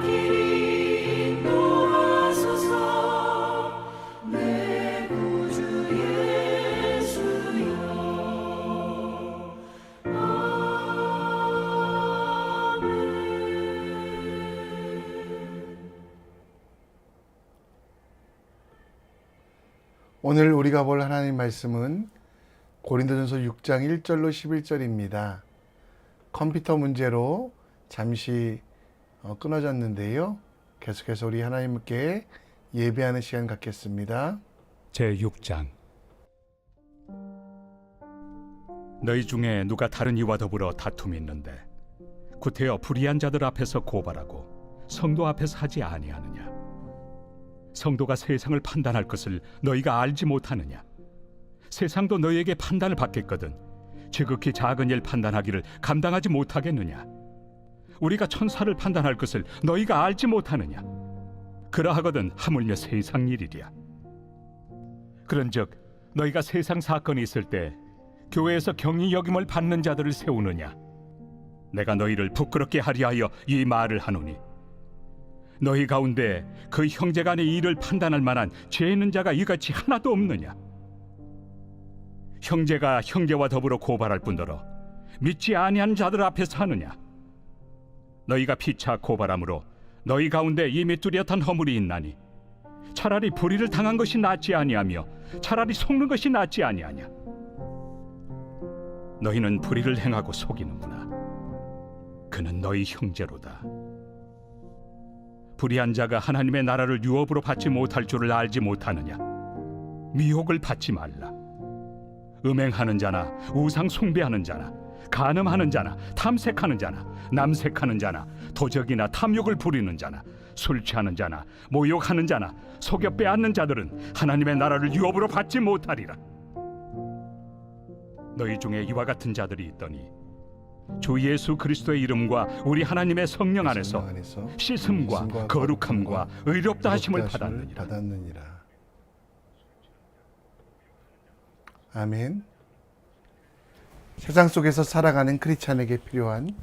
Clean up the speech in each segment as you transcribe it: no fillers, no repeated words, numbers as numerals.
길 인도하소서. 내 구주 예수여. 오늘 우리가 볼 하나님 말씀은 고린도전서 6장 1절로 11절입니다. 컴퓨터 문제로 잠시 끊어졌는데요. 계속해서 우리 하나님께 예배하는 시간 갖겠습니다. 제6장. 너희 중에 누가 다른 이와 더불어 다툼이 있는데 구태여 불의한 자들 앞에서 고발하고 성도 앞에서 하지 아니하느냐? 성도가 세상을 판단할 것을 너희가 알지 못하느냐? 세상도 너희에게 판단을 받겠거든 지극히 작은 일 판단하기를 감당하지 못하겠느냐? 우리가 천사를 판단할 것을 너희가 알지 못하느냐? 그러하거든 하물며 세상 일이랴. 그런즉 너희가 세상 사건이 있을 때 교회에서 경히 여김을 받는 자들을 세우느냐? 내가 너희를 부끄럽게 하려 하여 이 말을 하노니 너희 가운데 그 형제간의 일을 판단할 만한 죄 있는 자가 이같이 하나도 없느냐? 형제가 형제와 더불어 고발할 뿐더러 믿지 아니하는 자들 앞에서 하느냐? 너희가 피차 고발함으로 너희 가운데 이미 뚜렷한 허물이 있나니 차라리 불의를 당한 것이 낫지 아니하며 차라리 속는 것이 낫지 아니하냐? 너희는 불의를 행하고 속이는구나. 그는 너희 형제로다. 불의한 자가 하나님의 나라를 유업으로 받지 못할 줄을 알지 못하느냐? 미혹을 받지 말라. 음행하는 자나 우상 숭배하는 자나 간음하는 자나 탐색하는 자나 남색하는 자나 도적이나 탐욕을 부리는 자나 술 취하는 자나 모욕하는 자나 속여 빼앗는 자들은 하나님의 나라를 유업으로 받지 못하리라. 너희 중에 이와 같은 자들이 있더니 주 예수 그리스도의 이름과 우리 하나님의 성령 안에서 씻음과 거룩함과 의롭다 하심을 받았느니라. 아멘. 세상 속에서 살아가는 크리스찬에게 필요한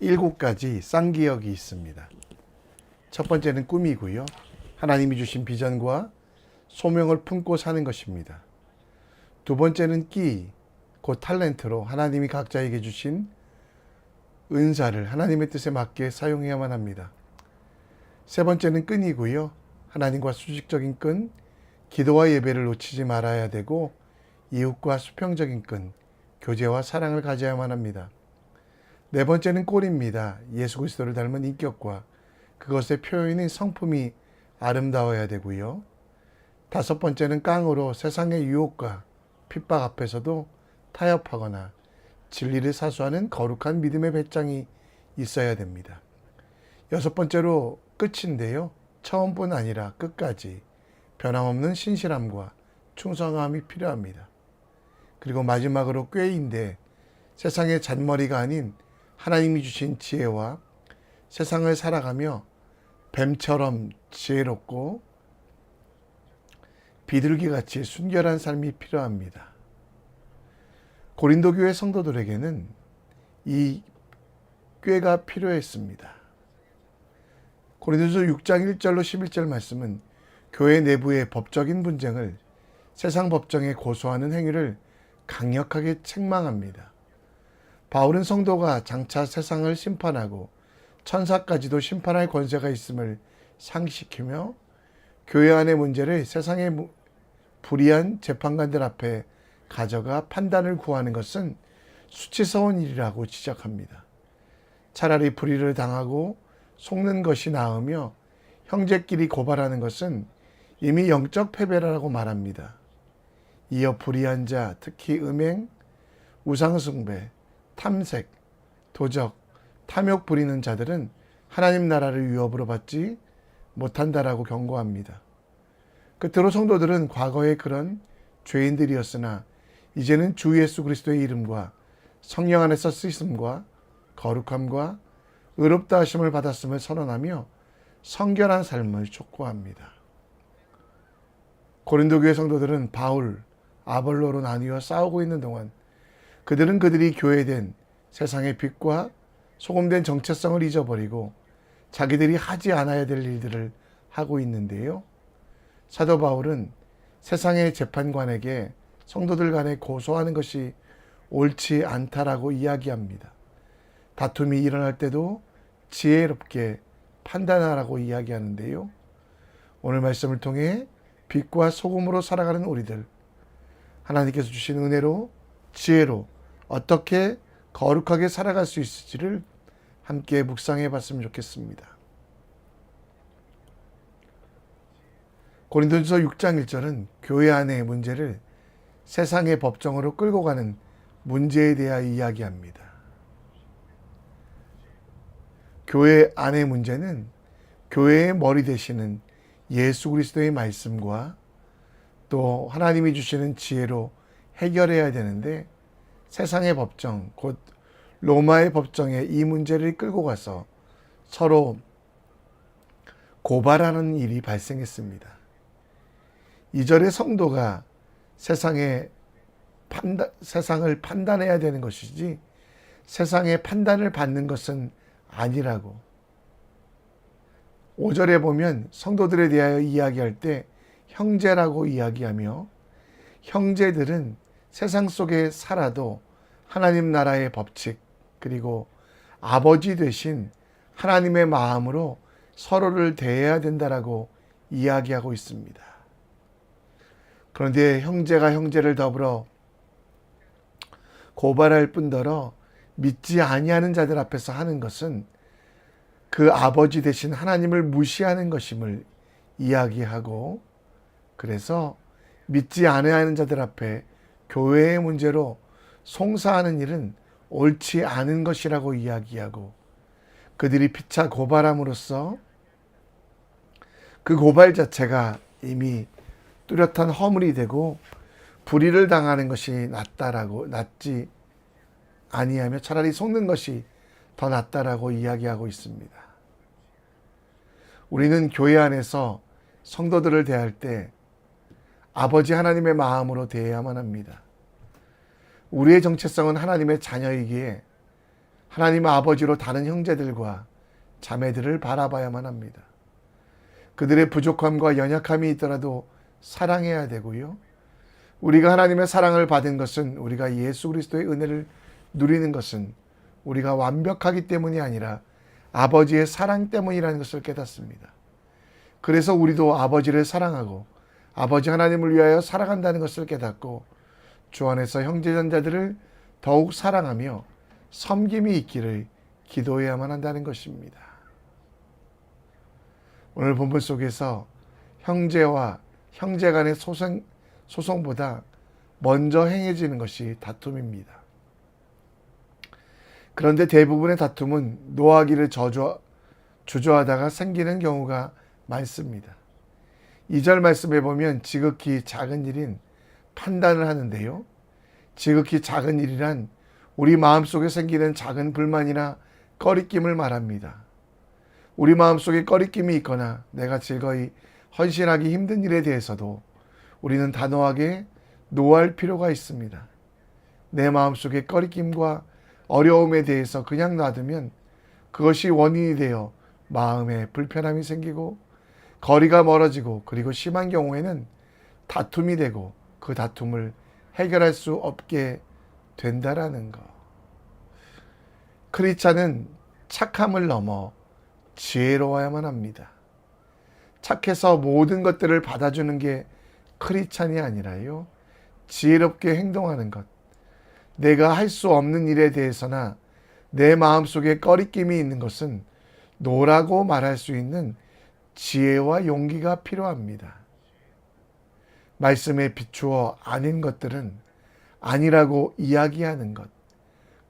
7가지 쌍기역이 있습니다. 첫 번째는 꿈이고요. 하나님이 주신 비전과 소명을 품고 사는 것입니다. 두 번째는 끼, 곧 탤런트로 하나님이 각자에게 주신 은사를 하나님의 뜻에 맞게 사용해야만 합니다. 세 번째는 끈이고요. 하나님과 수직적인 끈, 기도와 예배를 놓치지 말아야 되고 이웃과 수평적인 끈, 교제와 사랑을 가져야만 합니다. 네 번째는 꼴입니다. 예수 그리스도를 닮은 인격과 그것의 표현인 성품이 아름다워야 되고요. 다섯 번째는 깡으로 세상의 유혹과 핍박 앞에서도 타협하거나 진리를 사수하는 거룩한 믿음의 배짱이 있어야 됩니다. 여섯 번째로 끝인데요. 처음뿐 아니라 끝까지 변함없는 신실함과 충성함이 필요합니다. 그리고 마지막으로 꾀인데 세상의 잔머리가 아닌 하나님이 주신 지혜와 세상을 살아가며 뱀처럼 지혜롭고 비둘기같이 순결한 삶이 필요합니다. 고린도 교회 성도들에게는 이 꾀가 필요했습니다. 고린도전서 6장 1절로 11절 말씀은 교회 내부의 법적인 분쟁을 세상 법정에 고소하는 행위를 강력하게 책망합니다. 바울은 성도가 장차 세상을 심판하고 천사까지도 심판할 권세가 있음을 상기시키며 교회 안의 문제를 세상의 불의한 재판관들 앞에 가져가 판단을 구하는 것은 수치스러운 일이라고 지적합니다. 차라리 불의를 당하고 속는 것이 나으며 형제끼리 고발하는 것은 이미 영적 패배라고 말합니다. 이어 불의한 자, 특히 음행, 우상숭배, 탐색, 도적, 탐욕 부리는 자들은 하나님 나라를 유업으로 받지 못한다라고 경고합니다. 끝으로 성도들은 과거에 그런 죄인들이었으나 이제는 주 예수 그리스도의 이름과 성령 안에서 쓰임과 거룩함과 의롭다 하심을 받았음을 선언하며 성결한 삶을 촉구합니다. 고린도 교회 성도들은 바울, 아볼로로 나뉘어 싸우고 있는 동안 그들이 교회된 세상의 빛과 소금된 정체성을 잊어버리고 자기들이 하지 않아야 될 일들을 하고 있는데요. 사도 바울은 세상의 재판관에게 성도들 간에 고소하는 것이 옳지 않다라고 이야기합니다. 다툼이 일어날 때도 지혜롭게 판단하라고 이야기하는데요. 오늘 말씀을 통해 빛과 소금으로 살아가는 우리들, 하나님께서 주신 은혜로 지혜로 어떻게 거룩하게 살아갈 수 있을지를 함께 묵상해 봤으면 좋겠습니다. 고린도전서 6장 1절은 교회 안의 문제를 세상의 법정으로 끌고 가는 문제에 대하여 이야기합니다. 교회 안의 문제는 교회의 머리 되시는 예수 그리스도의 말씀과 또 하나님이 주시는 지혜로 해결해야 되는데, 세상의 법정, 곧 로마의 법정에 이 문제를 끌고 가서 서로 고발하는 일이 발생했습니다. 2절의 성도가 세상을 판단해야 되는 것이지 세상의 판단을 받는 것은 아니라고. 5절에 보면 성도들에 대하여 이야기할 때 형제라고 이야기하며, 형제들은 세상 속에 살아도 하나님 나라의 법칙 그리고 아버지 되신 하나님의 마음으로 서로를 대해야 된다라고 이야기하고 있습니다. 그런데 형제가 형제를 더불어 고발할 뿐더러 믿지 아니하는 자들 앞에서 하는 것은 그 아버지 되신 하나님을 무시하는 것임을 이야기하고, 그래서 믿지 아니하는 자들 앞에 교회의 문제로 송사하는 일은 옳지 않은 것이라고 이야기하고, 그들이 피차 고발함으로써 그 고발 자체가 이미 뚜렷한 허물이 되고 불의를 당하는 것이 낫지 아니하며 차라리 속는 것이 더 낫다라고 이야기하고 있습니다. 우리는 교회 안에서 성도들을 대할 때 아버지 하나님의 마음으로 대해야만 합니다. 우리의 정체성은 하나님의 자녀이기에 하나님 아버지로 다른 형제들과 자매들을 바라봐야만 합니다. 그들의 부족함과 연약함이 있더라도 사랑해야 되고요. 우리가 하나님의 사랑을 받은 것은, 우리가 예수 그리스도의 은혜를 누리는 것은 우리가 완벽하기 때문이 아니라 아버지의 사랑 때문이라는 것을 깨닫습니다. 그래서 우리도 아버지를 사랑하고 아버지 하나님을 위하여 살아간다는 것을 깨닫고 주 안에서 형제자매들을 더욱 사랑하며 섬김이 있기를 기도해야만 한다는 것입니다. 오늘 본문 속에서 형제와 형제 간의 소송보다 먼저 행해지는 것이 다툼입니다. 그런데 대부분의 다툼은 노하기를 주저하다가 생기는 경우가 많습니다. 2절 말씀에 보면 지극히 작은 일인 판단을 하는데요. 지극히 작은 일이란 우리 마음속에 생기는 작은 불만이나 꺼리낌을 말합니다. 우리 마음속에 꺼리낌이 있거나 내가 즐거이 헌신하기 힘든 일에 대해서도 우리는 단호하게 노할 필요가 있습니다. 내 마음속에 꺼리낌과 어려움에 대해서 그냥 놔두면 그것이 원인이 되어 마음에 불편함이 생기고 거리가 멀어지고, 그리고 심한 경우에는 다툼이 되고 그 다툼을 해결할 수 없게 된다라는 것. 크리스찬은 착함을 넘어 지혜로워야만 합니다. 착해서 모든 것들을 받아주는 게 크리스찬이 아니라요, 지혜롭게 행동하는 것. 내가 할 수 없는 일에 대해서나 내 마음속에 꺼리낌이 있는 것은 노라고 말할 수 있는 지혜와 용기가 필요합니다. 말씀에 비추어 아닌 것들은 아니라고 이야기하는 것,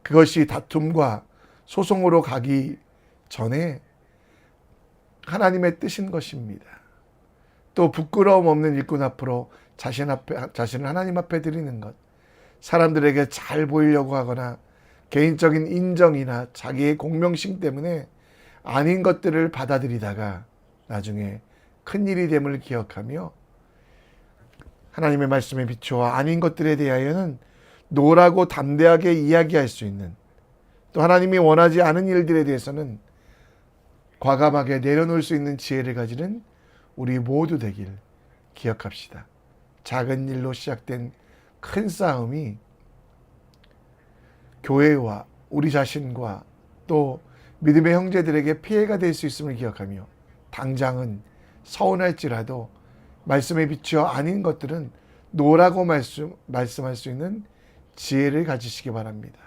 그것이 다툼과 소송으로 가기 전에 하나님의 뜻인 것입니다. 또 부끄러움 없는 일꾼 앞으로 자신을 하나님 앞에 드리는 것, 사람들에게 잘 보이려고 하거나 개인적인 인정이나 자기의 공명심 때문에 아닌 것들을 받아들이다가 나중에 큰일이 됨을 기억하며 하나님의 말씀에 비추어 아닌 것들에 대하여는 노라고 담대하게 이야기할 수 있는, 또 하나님이 원하지 않은 일들에 대해서는 과감하게 내려놓을 수 있는 지혜를 가지는 우리 모두 되길 기억합시다. 작은 일로 시작된 큰 싸움이 교회와 우리 자신과 또 믿음의 형제들에게 피해가 될 수 있음을 기억하며 당장은 서운할지라도 말씀에 비추어 아닌 것들은 노라고 말씀할 수 있는 지혜를 가지시기 바랍니다.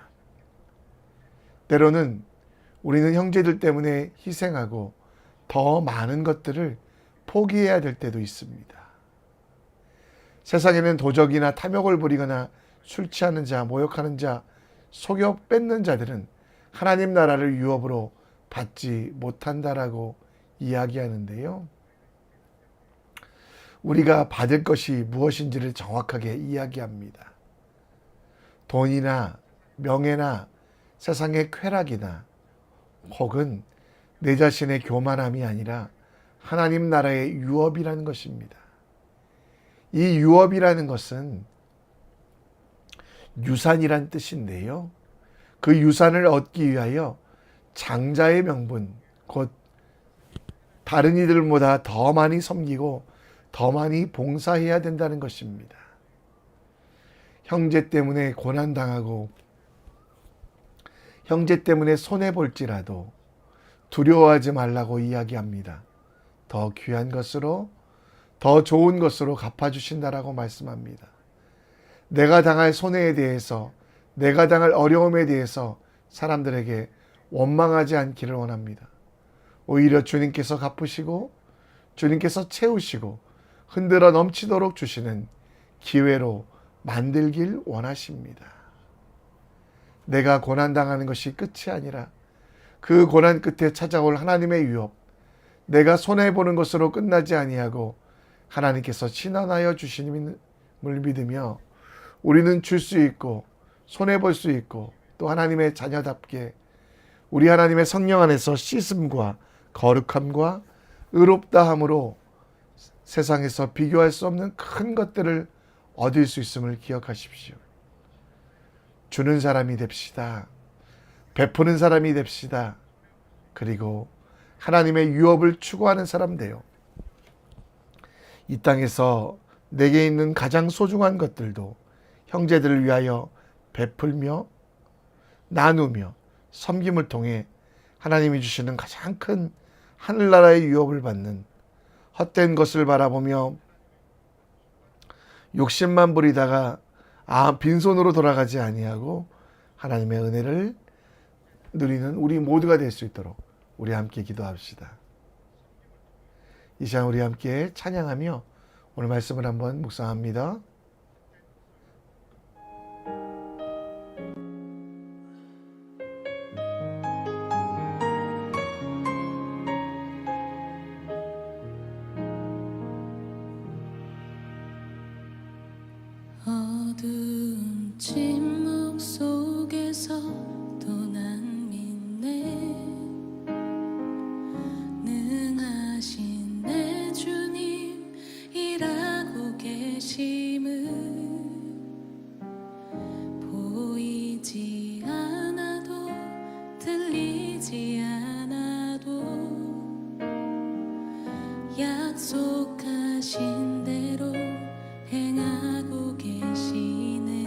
때로는 우리는 형제들 때문에 희생하고 더 많은 것들을 포기해야 될 때도 있습니다. 세상에는 도적이나 탐욕을 부리거나 술 취하는 자, 모욕하는 자, 속여 뺏는 자들은 하나님 나라를 유업으로 받지 못한다라고 이야기하는데요. 우리가 받을 것이 무엇인지를 정확하게 이야기합니다. 돈이나 명예나 세상의 쾌락이나 혹은 내 자신의 교만함이 아니라 하나님 나라의 유업이라는 것입니다. 이 유업이라는 것은 유산이란 뜻인데요. 그 유산을 얻기 위하여 장자의 명분, 곧 다른 이들보다 더 많이 섬기고 더 많이 봉사해야 된다는 것입니다. 형제 때문에 고난당하고 형제 때문에 손해볼지라도 두려워하지 말라고 이야기합니다. 더 귀한 것으로 더 좋은 것으로 갚아주신다라고 말씀합니다. 내가 당할 손해에 대해서 내가 당할 어려움에 대해서 사람들에게 원망하지 않기를 원합니다. 오히려 주님께서 갚으시고 주님께서 채우시고 흔들어 넘치도록 주시는 기회로 만들길 원하십니다. 내가 고난당하는 것이 끝이 아니라 그 고난 끝에 찾아올 하나님의 유업, 내가 손해보는 것으로 끝나지 아니하고 하나님께서 신원하여 주심을 믿으며 우리는 줄 수 있고 손해볼 수 있고 또 하나님의 자녀답게 우리 하나님의 성령 안에서 씻음과 거룩함과 의롭다함으로 세상에서 비교할 수 없는 큰 것들을 얻을 수 있음을 기억하십시오. 주는 사람이 됩시다. 베푸는 사람이 됩시다. 그리고 하나님의 유업을 추구하는 사람 되요. 이 땅에서 내게 있는 가장 소중한 것들도 형제들을 위하여 베풀며 나누며 섬김을 통해 하나님이 주시는 가장 큰 하늘나라의 유업을 받는 헛된 것을 바라보며 욕심만 부리다가 빈손으로 돌아가지 아니하고 하나님의 은혜를 누리는 우리 모두가 될 수 있도록 우리 함께 기도합시다. 이 시간 우리 함께 찬양하며 오늘 말씀을 한번 묵상합니다. 어두운 침묵 속에서 또 난 믿네. 능하신 내 주님 일하고 계심을 보이지 않아도 들리지 않아도 약속하신 대로 행하고 계시네.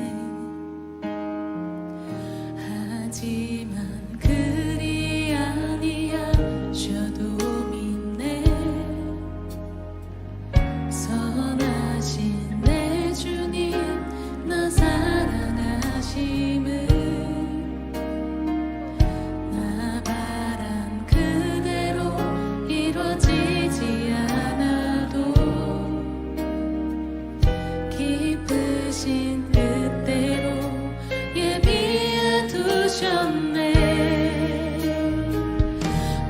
하지만 그리 아니하셔도 믿네. 선하신 내 주님 나 사랑하심을 나 바란 그대로 이루어지지 않아도 기쁘신 뜻대로 예비해 두셨네.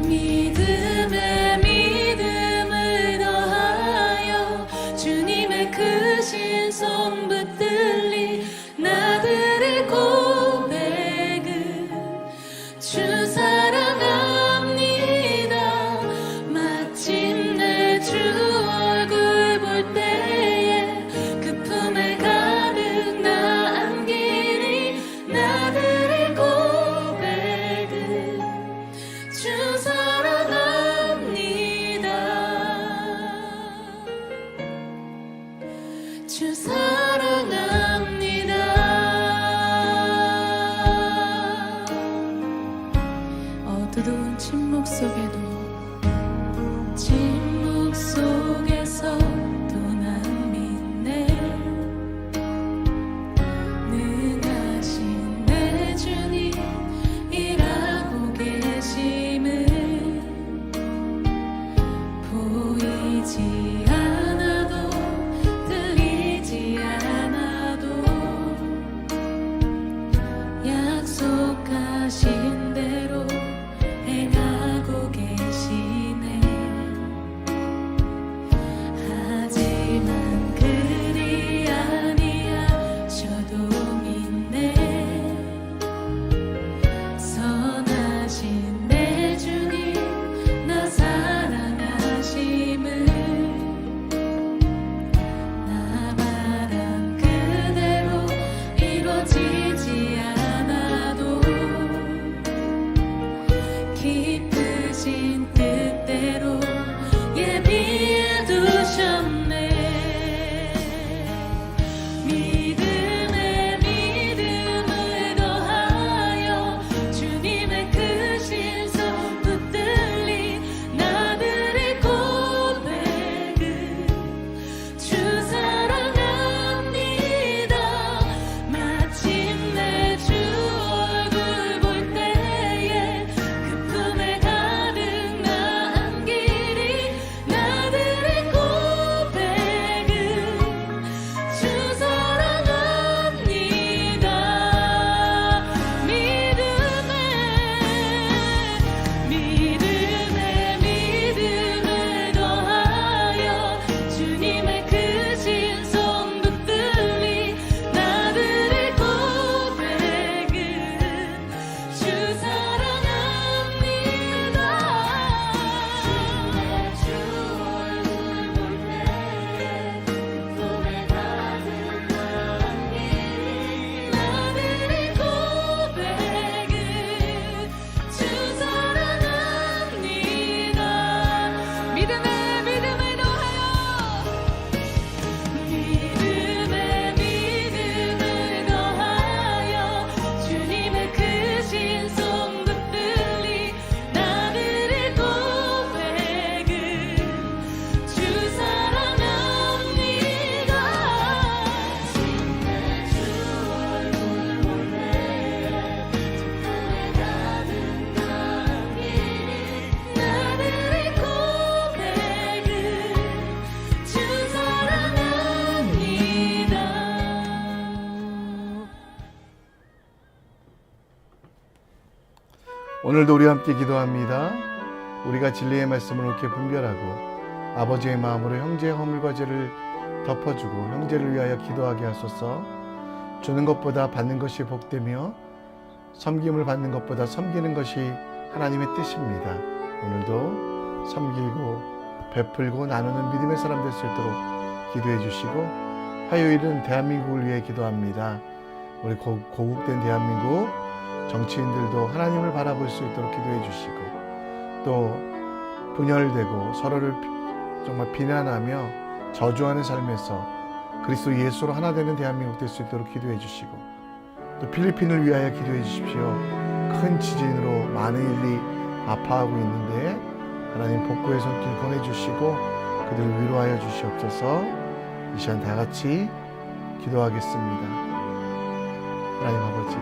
믿음에 믿음을 더하여 주님의 크신 손 붙들리 나들의 고백은 주 사랑합니다. 마침내 주 얼굴 볼 때에 그 품에 가득 나 안기니 나들의 고백은 주 사랑합니다. 하지 않아도 들리지 않아도 약속하신 대로 행하고 계시네. 하지만 그리 아니하셔도 믿네. 선하신 내 주님 나 사랑하심을 나 바란 그대로 이루어지지 않아도 기쁘신 뜻대로 예비해 두셨네. 믿음에 믿음을 더하여 주님의 크신 손 붙들리 나들의 고백은 주 사랑합니다. 마침내 주 얼굴 볼 때에 그 품에 가득 나 안기리 나들의 고백은 주 사랑합니다. 믿음에 믿음을 더하여 주님의 크신 손 붙들리 나들의 고백은 주 사랑합니다. 주 얼굴 볼 때에 품에 가득 안기리 나들의 고백은 주 사랑합니다. 믿음에 믿음을 더하여 믿음에 믿음을 더하여 주님의 크신 손 붙들리 나들의 고백은 주 사랑합니다. 마침내 주 얼굴 볼 때에 품에 가득 나 안기리 나들의 고백은 주 사랑합니다. 오늘도 우리와 함께 기도합니다. 우리가 진리의 말씀을 옳게 분별하고 아버지의 마음으로 형제의 허물과 죄를 덮어주고 형제를 위하여 기도하게 하소서. 주는 것보다 받는 것이 복되며 섬김을 받는 것보다 섬기는 것이 하나님의 뜻입니다. 오늘도 섬기고 베풀고 나누는 믿음의 사람 될 수 있도록 기도해 주시고, 화요일은 대한민국을 위해 기도합니다. 우리 고국된 대한민국 정치인들도 하나님을 바라볼 수 있도록 기도해 주시고, 또 분열되고 서로를 정말 비난하며 저주하는 삶에서 그리스도 예수로 하나 되는 대한민국 될 수 있도록 기도해 주시고, 또 필리핀을 위하여 기도해 주십시오. 큰 지진으로 많은 일이 아파하고 있는데 하나님 복구의 손길 보내주시고 그들을 위로하여 주시옵소서. 이 시간 다 같이 기도하겠습니다. 하나님 아버지,